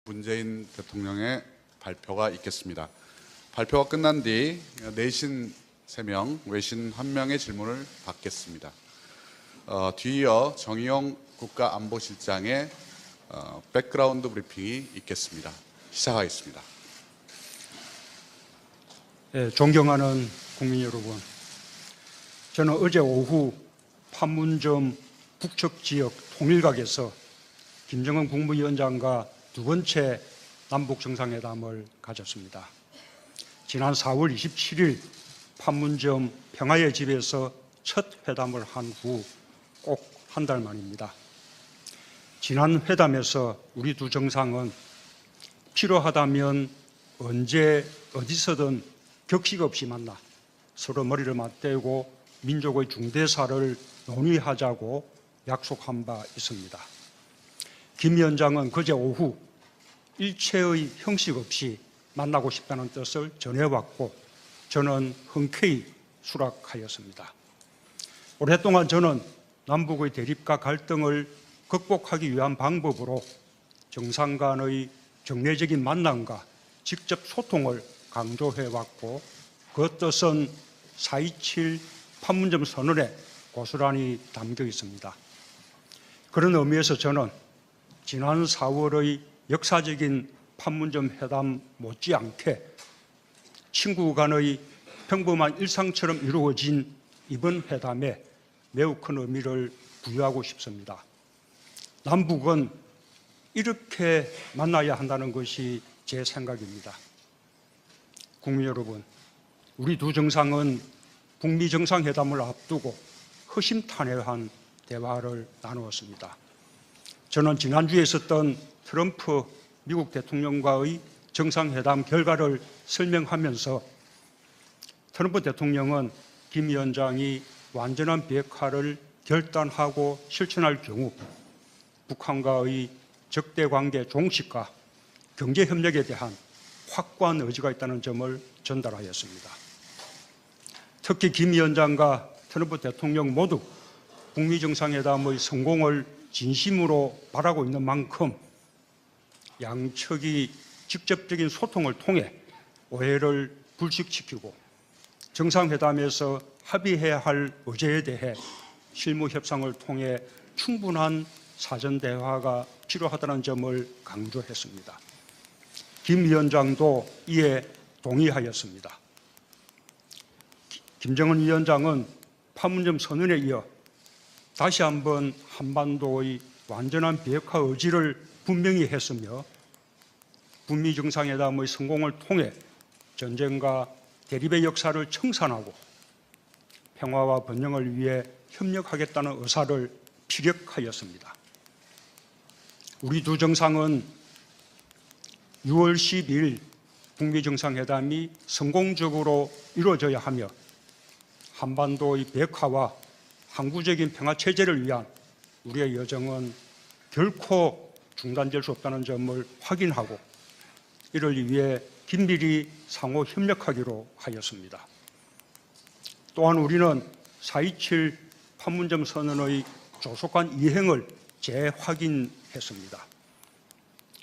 문재인 대통령의 발표가 있겠습니다. 발표가 끝난 뒤 내신 3명, 외신 1명의 질문을 받겠습니다. 뒤이어 정의용 국가안보실장의 백그라운드 브리핑이 있겠습니다. 시작하겠습니다. 네, 존경하는 국민 여러분, 저는 어제 오후 판문점 북측 지역 통일각에서 김정은 국무위원장과 두 번째 남북 정상회담을 가졌습니다. 지난 4월 27일 판문점 평화의 집에서 첫 회담을 한 후 꼭 한 달 만입니다. 지난 회담에서 우리 두 정상은 필요하다면 언제 어디서든 격식 없이 만나 서로 머리를 맞대고 민족의 중대사를 논의하자고 약속한 바 있습니다. 김 위원장은 그제 오후 일체의 형식 없이 만나고 싶다는 뜻을 전해왔고 저는 흔쾌히 수락하였습니다. 오랫동안 저는 남북의 대립과 갈등을 극복하기 위한 방법으로 정상 간의 정례적인 만남과 직접 소통을 강조해왔고 그 뜻은 4.27 판문점 선언에 고스란히 담겨 있습니다. 그런 의미에서 저는 지난 4월의 역사적인 판문점 회담 못지않게 친구 간의 평범한 일상처럼 이루어진 이번 회담에 매우 큰 의미를 부여하고 싶습니다. 남북은 이렇게 만나야 한다는 것이 제 생각입니다. 국민 여러분, 우리 두 정상은 북미 정상회담을 앞두고 허심탄회한 대화를 나누었습니다. 저는 지난주에 있었던 트럼프 미국 대통령과의 정상회담 결과를 설명하면서 트럼프 대통령은 김 위원장이 완전한 비핵화를 결단하고 실천할 경우 북한과의 적대관계 종식과 경제협력에 대한 확고한 의지가 있다는 점을 전달하였습니다. 특히 김 위원장과 트럼프 대통령 모두 북미 정상회담의 성공을 진심으로 바라고 있는 만큼 양측이 직접적인 소통을 통해 오해를 불식시키고 정상회담에서 합의해야 할 의제에 대해 실무 협상을 통해 충분한 사전 대화가 필요하다는 점을 강조했습니다. 김 위원장도 이에 동의하였습니다. 김정은 위원장은 판문점 선언에 이어 다시 한번 한반도의 완전한 비핵화 의지를 분명히 했으며 북미 정상회담의 성공을 통해 전쟁과 대립의 역사를 청산하고 평화와 번영을 위해 협력하겠다는 의사를 피력하였습니다. 우리 두 정상은 6월 12일 북미 정상회담이 성공적으로 이루어져야 하며 한반도의 비핵화와 항구적인 평화체제를 위한 우리의 여정은 결코 중단될 수 없다는 점을 확인하고 이를 위해 긴밀히 상호 협력하기로 하였습니다. 또한 우리는 4.27 판문점 선언의 조속한 이행을 재확인했습니다.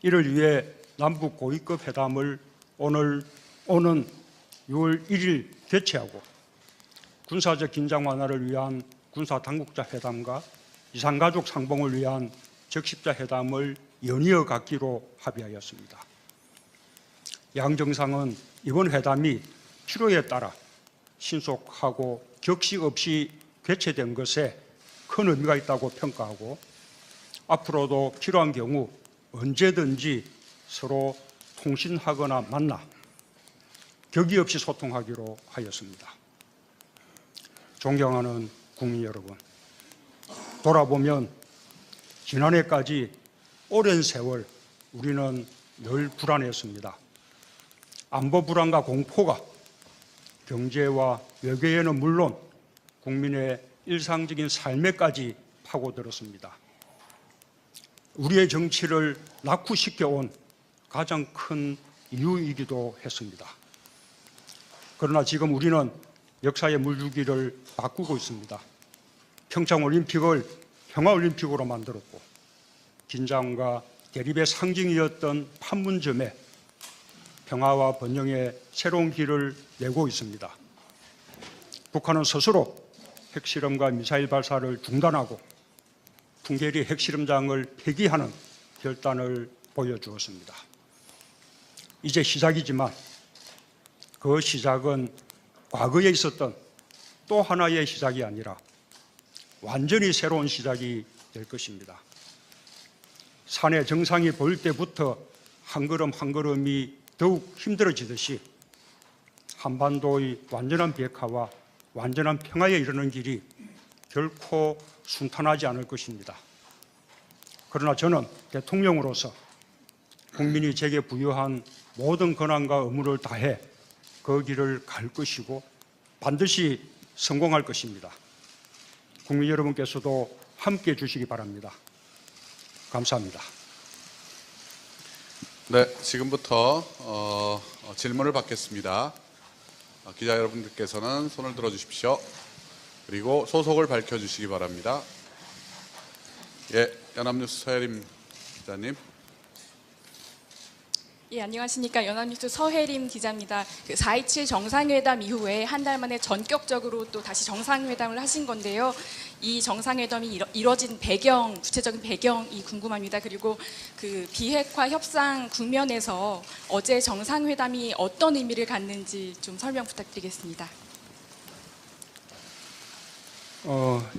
이를 위해 남북 고위급 회담을 오는 6월 1일 개최하고 군사적 긴장 완화를 위한 군사당국자 회담과 이산가족 상봉을 위한 적십자 회담을 연이어 갖기로 합의하였습니다. 양 정상은 이번 회담이 필요에 따라 신속하고 격식 없이 개최된 것에 큰 의미가 있다고 평가하고 앞으로도 필요한 경우 언제든지 서로 통신하거나 만나 격의 없이 소통하기로 하였습니다. 존경하는 국민 여러분, 돌아보면 지난해까지 오랜 세월 우리는 늘 불안했습니다. 안보 불안과 공포가 경제와 외교에는 물론 국민의 일상적인 삶에까지 파고들었습니다. 우리의 정치를 낙후시켜온 가장 큰 이유이기도 했습니다. 그러나 지금 우리는 역사의 물줄기를 바꾸고 있습니다. 평창올림픽을 평화올림픽으로 만들었고 긴장과 대립의 상징이었던 판문점에 평화와 번영의 새로운 길을 내고 있습니다. 북한은 스스로 핵실험과 미사일 발사를 중단하고 풍계리 핵실험장을 폐기하는 결단을 보여주었습니다. 이제 시작이지만 그 시작은 과거에 있었던 또 하나의 시작이 아니라 완전히 새로운 시작이 될 것입니다. 산의 정상이 보일 때부터 한 걸음 한 걸음이 더욱 힘들어지듯이 한반도의 완전한 비핵화와 완전한 평화에 이르는 길이 결코 순탄하지 않을 것입니다. 그러나 저는 대통령으로서 국민이 제게 부여한 모든 권한과 의무를 다해 그 길을 갈 것이고 반드시 성공할 것입니다. 국민 여러분께서도 함께해 주시기 바랍니다. 감사합니다. 네, 지금부터 질문을 받겠습니다. 기자 여러분들께서는 손을 들어주십시오. 그리고 소속을 밝혀주시기 바랍니다. 예, 연합뉴스 서혜림 기자님. 예, 안녕하십니까. 연합뉴스 서혜림 기자입니다. 4.27 정상회담 이후에 한 달 만에 전격적으로 또 다시 정상회담을 하신 건데요. 이 정상회담이 이뤄진 배경, 구체적인 배경이 궁금합니다. 그리고 그 비핵화 협상 국면에서 어제 정상회담이 어떤 의미를 갖는지 좀 설명 부탁드리겠습니다.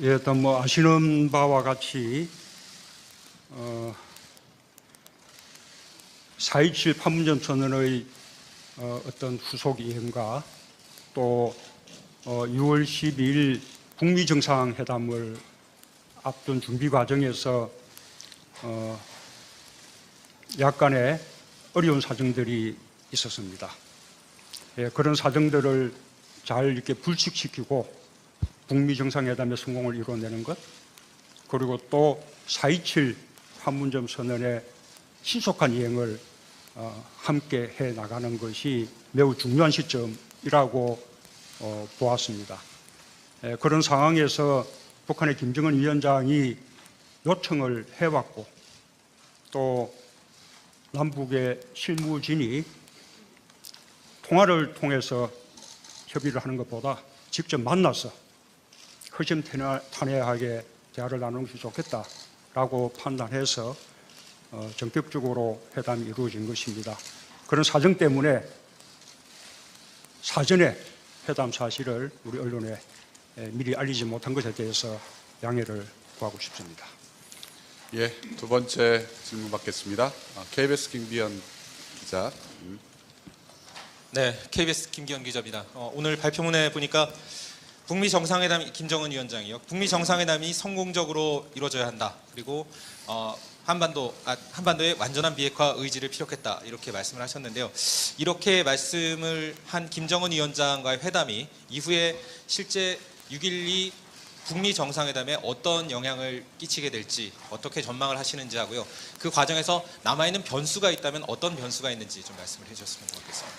예, 일단 아시는 바와 같이 4.27 판문점 선언의 어떤 후속 이행과 또 6월 12일 북미 정상회담을 앞둔 준비 과정에서 약간의 어려운 사정들이 있었습니다. 예, 그런 사정들을 잘 이렇게 불식시키고 북미 정상회담의 성공을 이뤄내는 것, 그리고 또 4.27 판문점 선언의 신속한 이행을 함께 해 나가는 것이 매우 중요한 시점이라고 보았습니다. 그런 상황에서 북한의 김정은 위원장이 요청을 해왔고 또 남북의 실무진이 통화를 통해서 협의를 하는 것보다 직접 만나서 허심탄회하게 대화를 나누는 것이 좋겠다라고 판단해서 전격적으로 회담이 이루어진 것입니다. 그런 사정 때문에 사전에 회담 사실을 우리 언론에 미리 알리지 못한 것에 대해서 양해를 구하고 싶습니다. 예, 두 번째 질문 받겠습니다. KBS 김기현 기자. 네, KBS 김기현 기자입니다. 오늘 발표문에 보니까 북미 정상회담 김정은 위원장이요. 북미 정상회담이 성공적으로 이루어져야 한다. 그리고 한반도의 완전한 비핵화 의지를 피력했다. 이렇게 말씀을 하셨는데요. 이렇게 말씀을 한 김정은 위원장과의 회담이 이후에 실제 6.12 북미 정상회담에 어떤 영향을 끼치게 될지 어떻게 전망을 하시는지 하고요. 그 과정에서 남아있는 변수가 있다면 어떤 변수가 있는지 좀 말씀을 해주셨으면 좋겠습니다.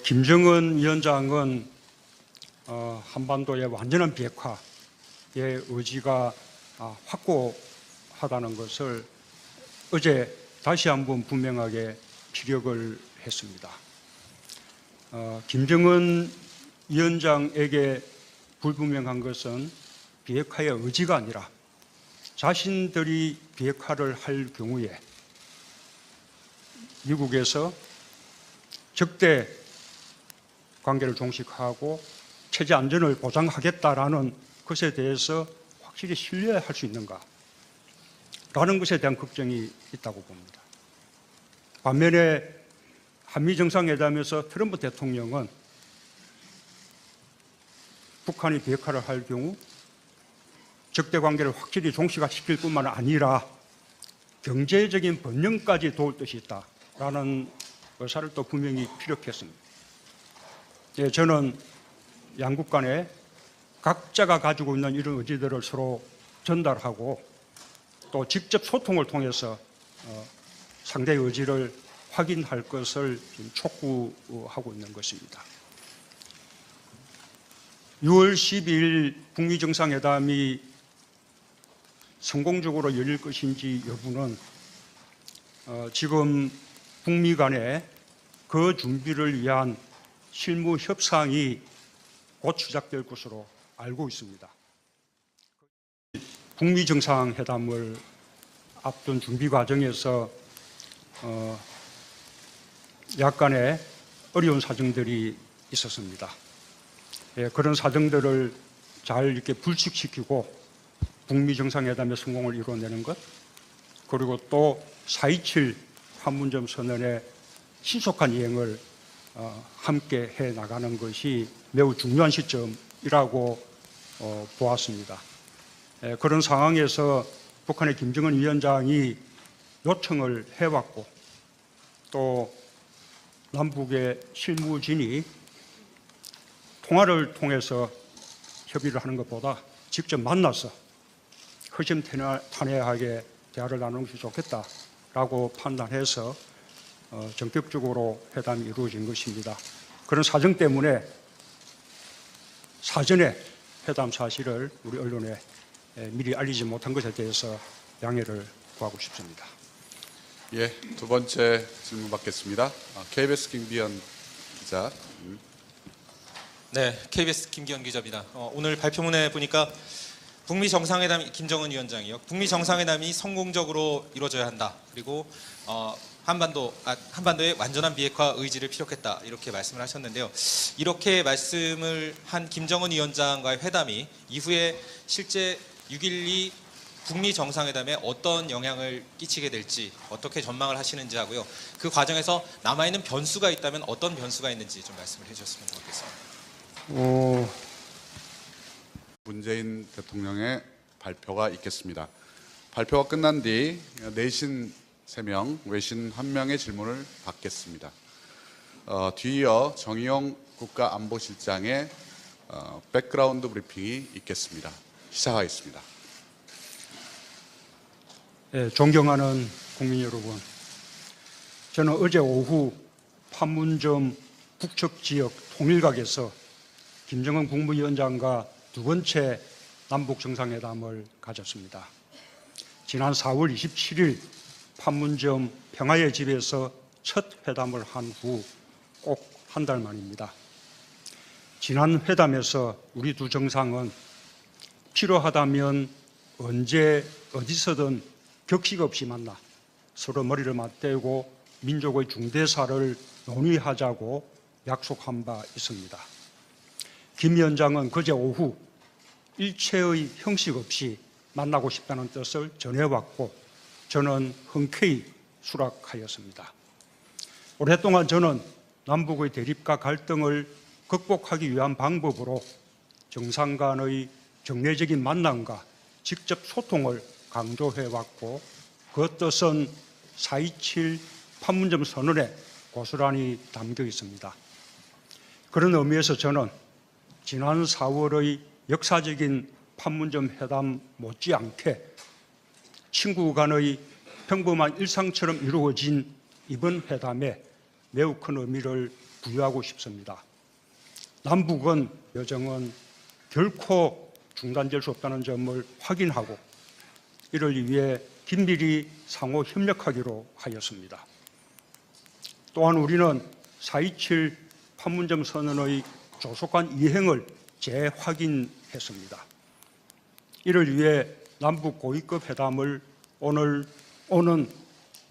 김정은 위원장은 한반도의 완전한 비핵화의 의지가 확고하다는 것을 어제 다시 한번 분명하게 피력을 했습니다. 김정은 위원장에게 불분명한 것은 비핵화의 의지가 아니라 자신들이 비핵화를 할 경우에 미국에서 적대 관계를 종식하고 체제 안전을 보장하겠다라는 것에 대해서 확실히 신뢰할 수 있는가? 라는 것에 대한 걱정이 있다고 봅니다. 반면에 한미 정상회담에서 트럼프 대통령은 북한이 비핵화를 할 경우 적대 관계를 확실히 종식시킬 뿐만 아니라 경제적인 번영까지 도울 뜻이 있다라는 의사를 또 분명히 피력했습니다. 예, 저는 양국 간에 각자가 가지고 있는 이런 의지들을 서로 전달하고 또 직접 소통을 통해서 상대의 의지를 확인할 것을 지금 촉구하고 있는 것입니다. 6월 12일 북미 정상회담이 성공적으로 열릴 것인지 여부는 지금 북미 간에 그 준비를 위한 실무 협상이 곧 시작될 것으로 알고 있습니다. 북미 정상회담을 앞둔 준비 과정에서 약간의 어려운 사정들이 있었습니다. 예, 그런 사정들을 잘 이렇게 불식시키고 북미 정상회담의 성공을 이루어내는 것, 그리고 또 4.27 판문점 선언의 신속한 이행을 함께 해 나가는 것이 매우 중요한 시점이라고 보았습니다. 예, 그런 상황에서 북한의 김정은 위원장이 요청을 해왔고 또 남북의 실무진이 통화를 통해서 협의를 하는 것보다 직접 만나서 허심탄회하게 대화를 나누는 것이 좋겠다라고 판단해서 전격적으로 회담이 이루어진 것입니다. 그런 사정 때문에 사전에 회담 사실을 우리 언론에 미리 알리지 못한 것에 대해서 양해를 구하고 싶습니다. 예, 두 번째 질문 받겠습니다. KBS 김기현 기자. 네, KBS 김기현 기자입니다. 오늘 발표문에 보니까 북미 정상회담 김정은 위원장이요. 북미 정상회담이 성공적으로 이루어져야 한다. 그리고 한반도의 완전한 비핵화 의지를 피력했다. 이렇게 말씀을 하셨는데요. 이렇게 말씀을 한 김정은 위원장과의 회담이 이후에 실제 6.12 북미 정상회담에 어떤 영향을 끼치게 될지 어떻게 전망을 하시는지 하고요. 그 과정에서 남아있는 변수가 있다면 어떤 변수가 있는지 좀 말씀을 해주셨으면 좋겠습니다. 문재인 대통령의 발표가 있겠습니다. 발표가 끝난 뒤 내신 3명, 외신 1명의 질문을 받겠습니다. 뒤이어 정의용 국가안보실장의 백그라운드 브리핑이 있겠습니다. 시작하겠습니다. 네, 존경하는 국민 여러분, 저는 어제 오후 판문점 북측 지역 통일각에서 김정은 국무위원장과 두 번째 남북 정상회담을 가졌습니다. 지난 4월 27일 판문점 평화의 집에서 첫 회담을 한 후 꼭 한 달 만입니다. 지난 회담에서 우리 두 정상은 필요하다면 언제 어디서든 격식 없이 만나 서로 머리를 맞대고 민족의 중대사를 논의하자고 약속한 바 있습니다. 김 위원장은 그제 오후 일체의 형식 없이 만나고 싶다는 뜻을 전해왔고 저는 흔쾌히 수락하였습니다. 오랫동안 저는 남북의 대립과 갈등을 극복하기 위한 방법으로 정상 간의 정례적인 만남과 직접 소통을 강조해왔고 그 뜻은 4.27 판문점 선언에 고스란히 담겨 있습니다. 그런 의미에서 저는 지난 4월의 역사적인 판문점 회담 못지않게 친구 간의 평범한 일상처럼 이루어진 이번 회담에 매우 큰 의미를 부여하고 싶습니다. 남북은 여정은 결코 중단될 수 없다는 점을 확인하고 이를 위해 긴밀히 상호 협력하기로 하였습니다. 또한 우리는 4.27 판문점 선언의 조속한 이행을 재확인했습니다. 이를 위해 남북 고위급 회담을 오는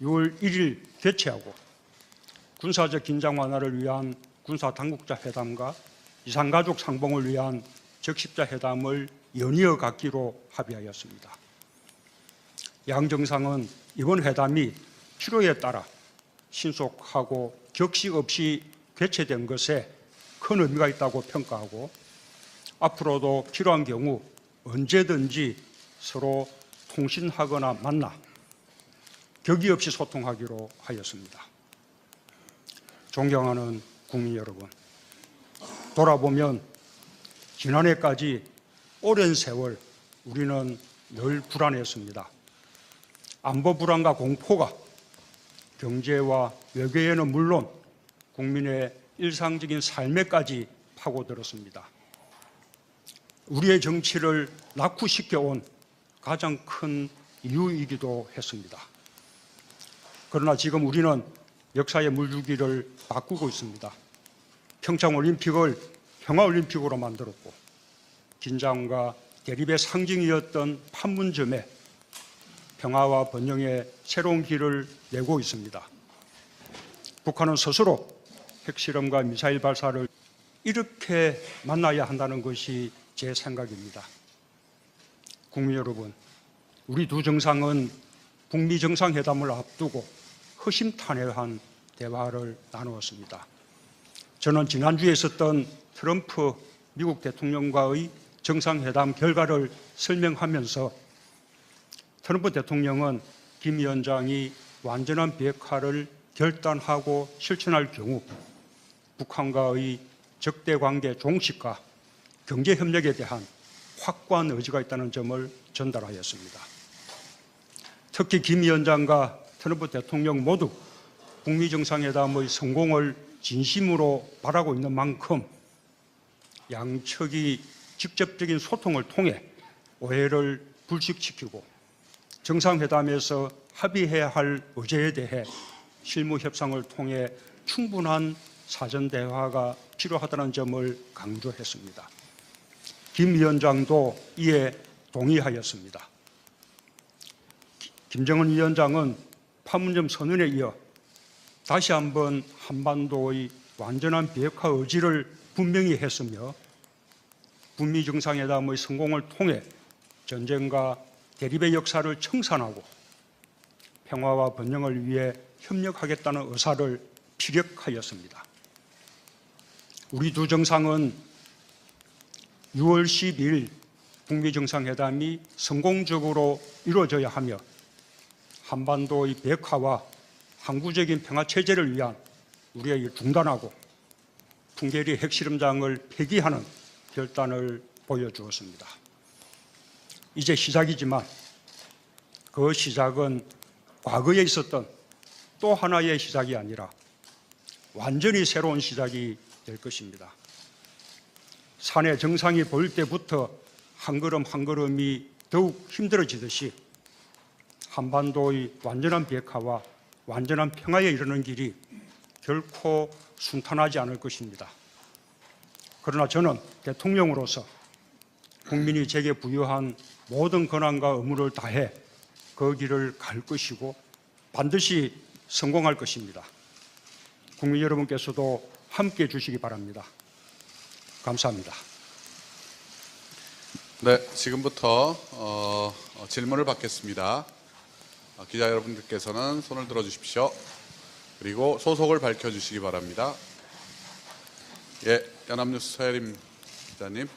6월 1일 개최하고 군사적 긴장 완화를 위한 군사 당국자 회담과 이산가족 상봉을 위한 적십자 회담을 연이어 갖기로 합의하였습니다. 양 정상은 이번 회담이 필요에 따라 신속하고 격식 없이 개최된 것에 큰 의미가 있다고 평가하고 앞으로도 필요한 경우 언제든지 서로 통신하거나 만나 격의 없이 소통하기로 하였습니다. 존경하는 국민 여러분, 돌아보면 지난해까지 오랜 세월 우리는 늘 불안했습니다. 안보 불안과 공포가 경제와 외교에는 물론 국민의 일상적인 삶에까지 파고들었습니다. 우리의 정치를 낙후시켜온 가장 큰 이유이기도 했습니다. 그러나 지금 우리는 역사의 물줄기를 바꾸고 있습니다. 평창올림픽을 평화올림픽으로 만들었고 긴장과 대립의 상징이었던 판문점에 평화와 번영의 새로운 길을 내고 있습니다. 북한은 스스로 핵실험과 미사일 발사를 이렇게 만나야 한다는 것이 제 생각입니다. 국민 여러분, 우리 두 정상은 북미 정상회담을 앞두고 허심탄회한 대화를 나누었습니다. 저는 지난주에 있었던 트럼프 미국 대통령과의 정상회담 결과를 설명하면서 트럼프 대통령은 김 위원장이 완전한 비핵화를 결단하고 실천할 경우 북한과의 적대관계 종식과 경제협력에 대한 확고한 의지가 있다는 점을 전달하였습니다. 특히 김 위원장과 트럼프 대통령 모두 북미 정상회담의 성공을 진심으로 바라고 있는 만큼 양측이 직접적인 소통을 통해 오해를 불식시키고 정상회담에서 합의해야 할 의제에 대해 실무 협상을 통해 충분한 사전 대화가 필요하다는 점을 강조했습니다. 김 위원장도 이에 동의하였습니다. 김정은 위원장은 판문점 선언에 이어 다시 한번 한반도의 완전한 비핵화 의지를 분명히 했으며 북미 정상회담의 성공을 통해 전쟁과 대립의 역사를 청산하고 평화와 번영을 위해 협력하겠다는 의사를 피력하였습니다. 우리 두 정상은 6월 12일 북미 정상회담이 성공적으로 이루어져야 하며 한반도의 비핵화와 항구적인 평화체제를 위한 우리의 중단하고 풍계리 핵실험장을 폐기하는 결단을 보여주었습니다. 이제 시작이지만 그 시작은 과거에 있었던 또 하나의 시작이 아니라 완전히 새로운 시작이 될 것입니다. 산의 정상이 보일 때부터 한 걸음 한 걸음이 더욱 힘들어지듯이 한반도의 완전한 비핵화와 완전한 평화에 이르는 길이 결코 순탄하지 않을 것입니다. 그러나 저는 대통령으로서 국민이 제게 부여한 모든 권한과 의무를 다해 그 길을 갈 것이고 반드시 성공할 것입니다. 국민 여러분께서도 함께해 주시기 바랍니다. 감사합니다. 네, 지금부터 질문을 받겠습니다. 기자 여러분들께서는 손을 들어 주십시오. 그리고 소속을 밝혀주시기 바랍니다. 예, 연합뉴스 서혜림 기자님.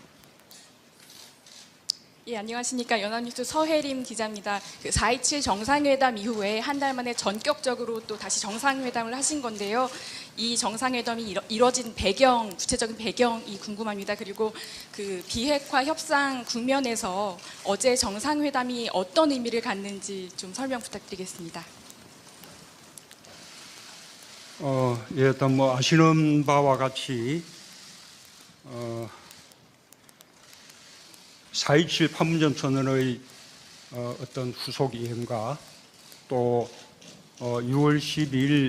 예, 안녕하십니까. 연합뉴스 서혜림 기자입니다. 4.27 정상회담 이후에 한 달 만에 전격적으로 또 다시 정상회담을 하신 건데요. 이 정상회담이 이뤄진 배경, 구체적인 배경이 궁금합니다. 그리고 그 비핵화 협상 국면에서 어제 정상회담이 어떤 의미를 갖는지 좀 설명 부탁드리겠습니다. 일단 아시는 바와 같이 4.27 판문점 선언의 어떤 후속 이행과 또 6월 12일